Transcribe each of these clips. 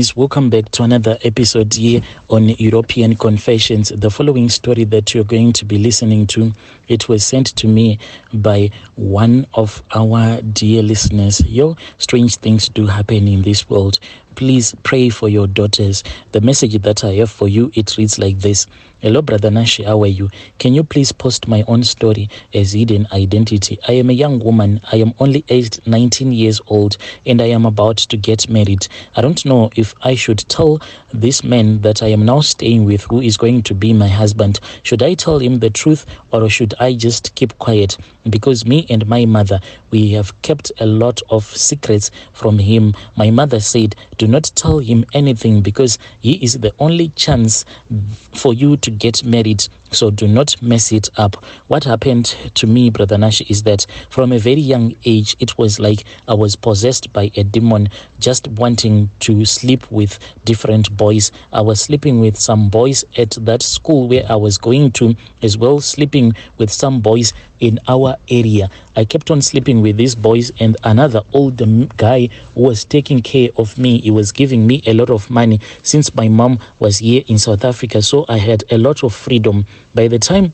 Welcome back to another episode here on European Confessions. The following story that you're going to be listening to, it was sent to me by one of our dear listeners. Strange things do happen in this world. Please pray for your daughters. The message that I have for you, it reads like this. Hello, Brother Nashi, how are you? Can you please post my own story as hidden identity? I am a young woman. I am only aged 19 years old and I am about to get married. I don't know if I should tell this man that I am now staying with, who is going to be my husband. Should I tell him the truth or should I just keep quiet? Because me and my mother, we have kept a lot of secrets from him. My mother said, do not tell him anything because he is the only chance for you to get married. So do not mess it up. What happened to me, Brother Nash, is that from a very young age, it was like I was possessed by a demon, just wanting to sleep with different boys. I was sleeping with some boys at that school where I was going to, as well sleeping with some boys in our area. I kept on sleeping with these boys, and another older guy who was taking care of me. He was giving me a lot of money since my mom was here in South Africa, so I had a lot of freedom. By the time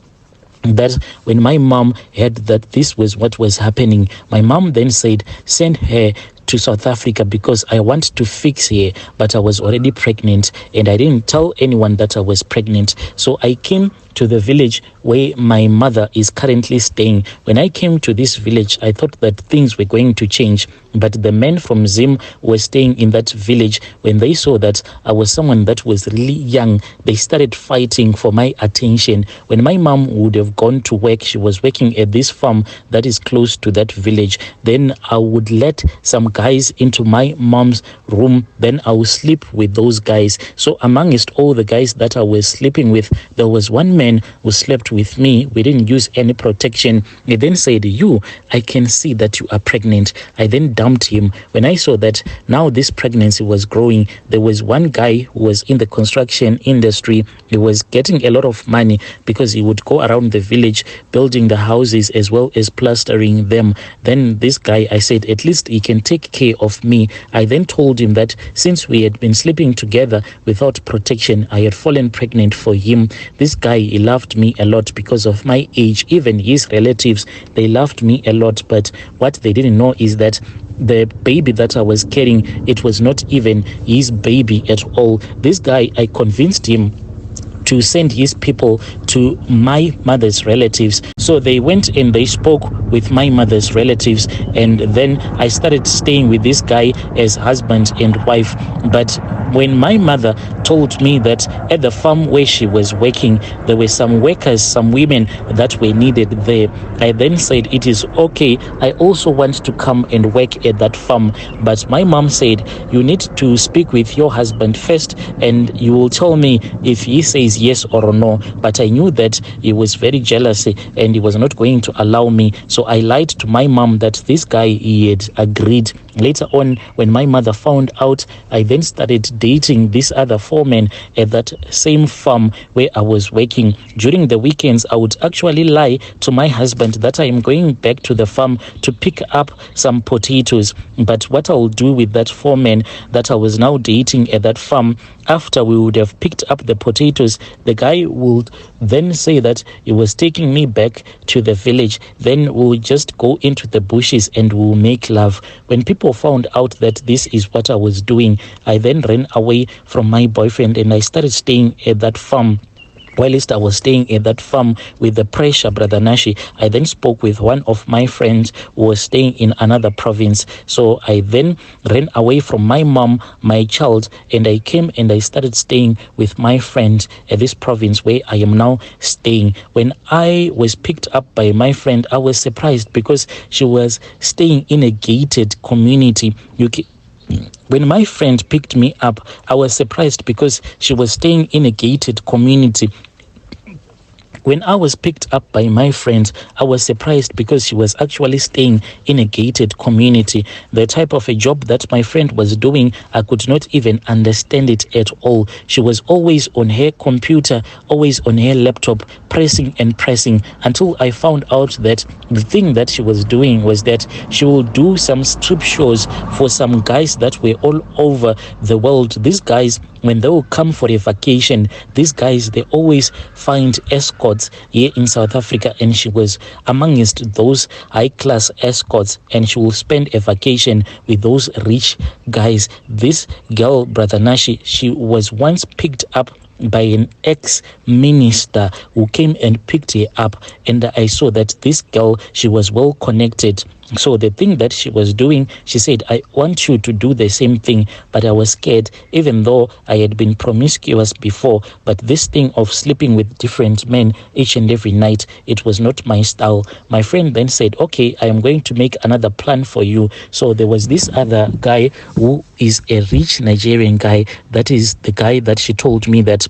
that when my mom heard that this was what was happening, my mom then said, send her to South Africa because I want to fix her, but I was already pregnant and I didn't tell anyone that I was pregnant. So I came to the village where my mother is currently staying. When I came to this village, I thought that things were going to change, but the men from Zim were staying in that village. When they saw that I was someone that was really young, they started fighting for my attention. When my mom would have gone to work, she was working at this farm that is close to that village. Then I would let some guys into my mom's room. Then I would sleep with those guys. So amongst all the guys that I was sleeping with, there was one man who slept with me. We didn't use any protection. He then said, I can see that you are pregnant. I then dumped him. When I saw that now this pregnancy was growing, there was one guy who was in the construction industry. He was getting a lot of money because he would go around the village building the houses as well as plastering them. Then this guy, I said, at least he can take care of me. I then told him that since we had been sleeping together without protection, I had fallen pregnant for him. This guy, he loved me a lot because of my age. Even his relatives, they loved me a lot. But what they didn't know is that the baby that I was carrying, it was not even his baby at all. This guy, I convinced him to send his people to my mother's relatives. So they went and they spoke with my mother's relatives, and then I started staying with this guy as husband and wife. But when my mother told me that at the farm where she was working, there were some workers, some women that were needed there, I then said, it is okay, I also want to come and work at that farm. But my mom said, you need to speak with your husband first and you will tell me if he says yes or no. But I knew that he was very jealous and he was not going to allow me. So I lied to my mom that this guy, he had agreed. Later on, when my mother found out, I then started dating this other foreman at that same farm where I was working. During the weekends, I would actually lie to my husband that I am going back to the farm to pick up some potatoes. But what I will do with that foreman that I was now dating at that farm, after we would have picked up the potatoes, the guy would then say that he was taking me back to the village. Then we'll just go into the bushes and we'll make love. When people found out that this is what I was doing, I then ran away from my boyfriend and I started staying at that farm. Whilst I was staying at that farm with the pressure, Brother Nashi, I then spoke with one of my friends who was staying in another province. So I then ran away from my mom, my child, and I came and I started staying with my friend at this province where I am now staying. When I was picked up by my friend, I was surprised because she was staying in a gated community. When my friend picked me up, I was surprised because she was staying in a gated community When I was picked up by my friend, I was surprised because she was actually staying in a gated community. The type of a job that my friend was doing, I could not even understand it at all. She was always on her computer, always on her laptop, pressing and pressing, until I found out that the thing that she was doing was that she will do some strip shows for some guys that were all over the world. These guys, when they will come for a vacation, these guys, they always find escorts here in South Africa, and she was amongst those high-class escorts, and she will spend a vacation with those rich guys. This girl, Brother Nashi, she was once picked up by an ex-minister who came and picked her up, and I saw that this girl, she was well connected. So the thing that she was doing, she said, I want you to do the same thing, but I was scared, even though I had been promiscuous before. But this thing of sleeping with different men each and every night, it was not my style. My friend then said, okay, I am going to make another plan for you. So there was this other guy who is a rich Nigerian guy. That is the guy that she told me that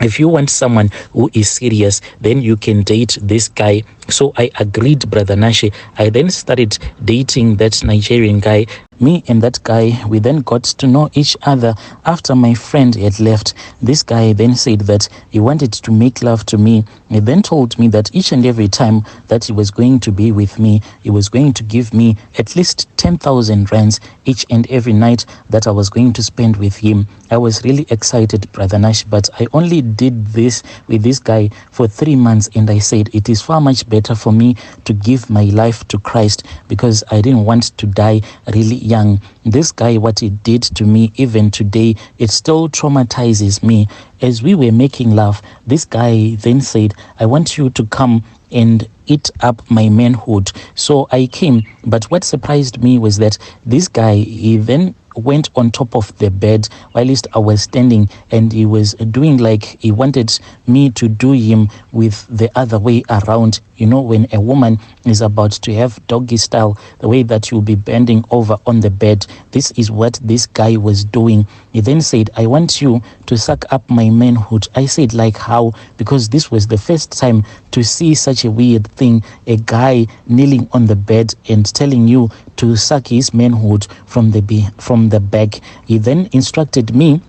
if you want someone who is serious, then you can date this guy. So I agreed, Brother Nashi. I then started dating that Nigerian guy. Me and that guy, we then got to know each other. After my friend had left, this guy then said that he wanted to make love to me. He then told me that each and every time that he was going to be with me, he was going to give me at least 10,000 rands each and every night that I was going to spend with him. I was really excited, Brother Nash, but I only did this with this guy for 3 months, and I said it is far much better for me to give my life to Christ, because I didn't want to die really young. This guy, what he did to me, even today, it still traumatizes me. As we were making love, this guy then said, I want you to come and eat up my manhood. So I came, but what surprised me was that this guy, he then went on top of the bed whilst I was standing, and he was doing like he wanted me to do him with the other way around. You know, when a woman is about to have doggy style, the way that you'll be bending over on the bed, this is what this guy was doing. He then said, I want you to suck up my manhood. I said, like how? Because this was the first time to see such a weird thing, a guy kneeling on the bed and telling you to suck his manhood from the back. He then instructed me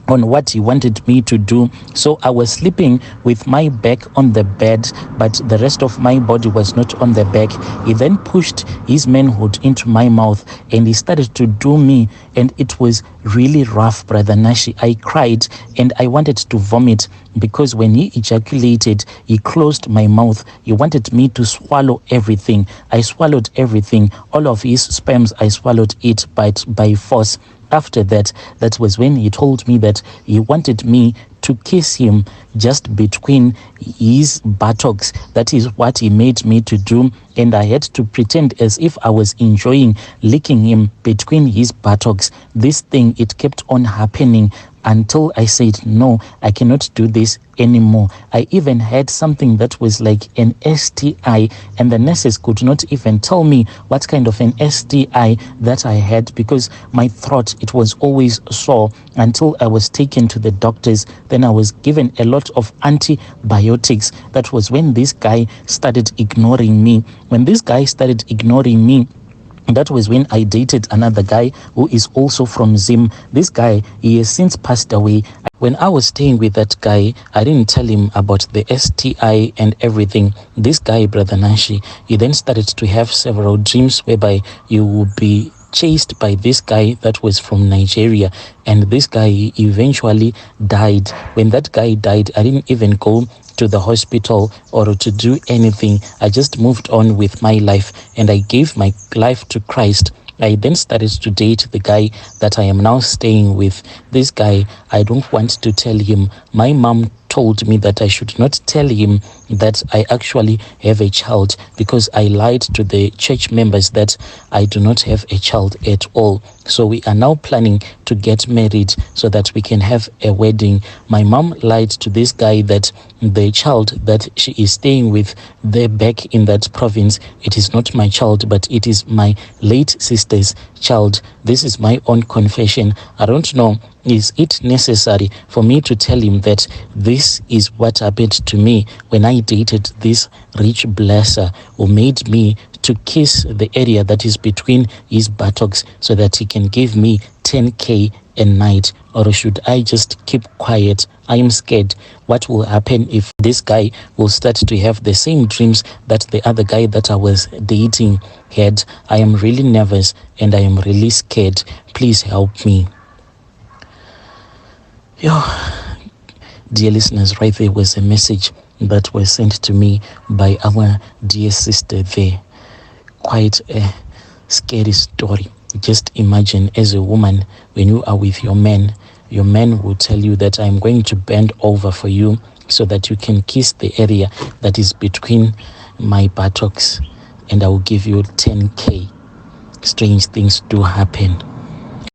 on what he wanted me to do. So I was sleeping with my back on the bed, but the rest of my body was not on the back. He then pushed his manhood into my mouth, and he started to do me, and it was really rough, Brother Nashi. I cried and I wanted to vomit, because when he ejaculated, he closed my mouth. He wanted me to swallow everything. I swallowed everything. All of his sperms, I swallowed it by force. After that, that was when he told me that he wanted me to kiss him just between his buttocks. That is what he made me to do, and I had to pretend as if I was enjoying licking him between his buttocks. This thing, it kept on happening until I said, no, I cannot do this anymore. I even had something that was like an STI, and the nurses could not even tell me what kind of an STI that I had, because my throat, it was always sore, until I was taken to the doctors. Then I was given a lot of antibiotics. That was when this guy started ignoring me. When this guy started ignoring me, that was when I dated another guy who is also from Zim. This guy, he has since passed away. When I was staying with that guy, I didn't tell him about the STI and everything. This guy, Brother Nashi, he then started to have several dreams whereby you would be chased by this guy that was from Nigeria, and this guy eventually died. When that guy died, I didn't even go to the hospital or to do anything. I just moved on with my life, and I gave my life to Christ. I then started to date the guy that I am now staying with. This guy, I don't want to tell him. My mom told me that I should not tell him that I actually have a child, because I lied to the church members that I do not have a child at all. So we are now planning to get married so that we can have a wedding. My mom lied to this guy that the child that she is staying with there back in that province, it is not my child, but it is my late sister's child. This is my own confession. I don't know, is it necessary for me to tell him that this is what happened to me when I I dated this rich blesser who made me to kiss the area that is between his buttocks so that he can give me 10K a night? Or should I just keep quiet? I am scared. What will happen if this guy will start to have the same dreams that the other guy that I was dating had? I am really nervous and I am really scared. Please help me. Yo, dear listeners, right there was a message that was sent to me by our dear sister there. Quite a scary story. Just imagine, as a woman, when you are with your man will tell you that I'm going to bend over for you so that you can kiss the area that is between my buttocks, and I will give you 10K. Strange things do happen.